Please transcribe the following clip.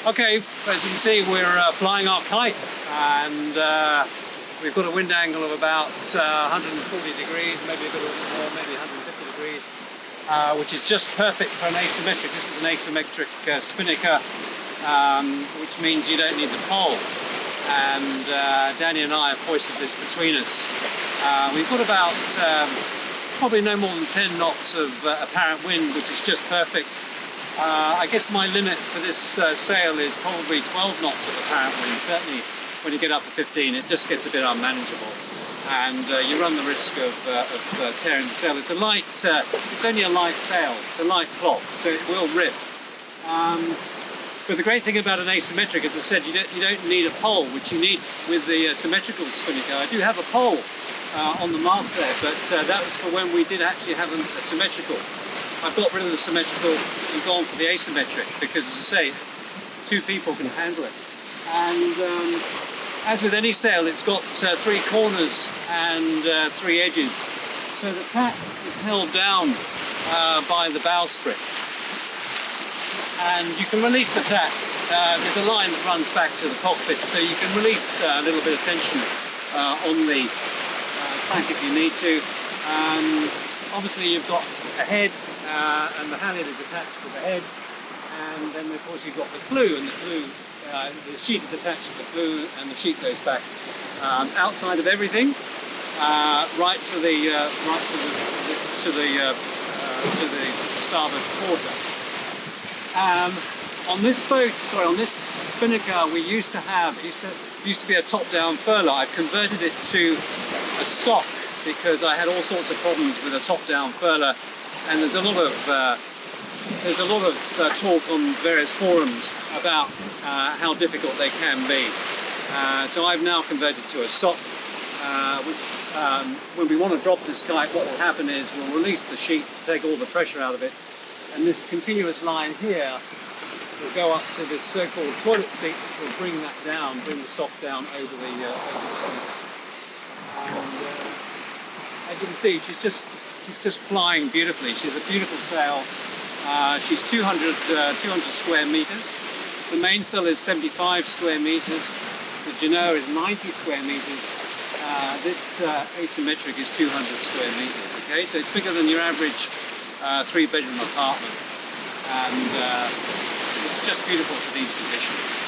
Okay, as you can see, we're flying our kite, and we've got a wind angle of about 140 degrees, maybe a bit more, maybe 150 degrees, which is just perfect for an asymmetric. This is an asymmetric Spinnaker, which means you don't need the pole. And Danny and I have hoisted this between us. We've got about probably no more than 10 knots of apparent wind, which is just perfect. I guess my limit for this sail is probably 12 knots of apparent wind. Certainly when you get up to 15 it just gets a bit unmanageable, and you run the risk of tearing the sail. It's a light, it's only a light sail, it's a light cloth, so it will rip. But the great thing about an asymmetric, as I said, you don't need a pole, which you need with the symmetrical Spinnaker. I do have a pole on the mast there, but that was for when we did actually have a symmetrical. I've got rid of the symmetrical and gone for the asymmetric because, as I say, two people can handle it. And as with any sail, it's got 3 corners and 3 edges. So the tack is held down by the bowsprit. And you can release the tack. There's a line that runs back to the cockpit, so you can release a little bit of tension on the tack if you need to. Obviously you've got a head, and the halyard is attached to the head, and then of course you've got the clue, and the sheet is attached to the clue, and the sheet goes back outside of everything, right to the starboard quarter. On this boat, sorry, on this Spinnaker, we used to be a top-down furler. I've converted it to a sock because I had all sorts of problems with a top-down furler, and there's a lot of talk on various forums about how difficult they can be. So I've now converted to a sock, which when we want to drop this kite, what will happen is we'll release the sheet to take all the pressure out of it, and this continuous line here will go up to this so-called toilet seat, which will bring that down, bring the sock down over the seat. And as you can see, she's just flying beautifully. She's a beautiful sail. She's 200 square meters. The mainsail is 75 square meters. The genoa is 90 square meters. This asymmetric is 200 square meters. Okay, so it's bigger than your average 3-bedroom apartment, and it's just beautiful for these conditions.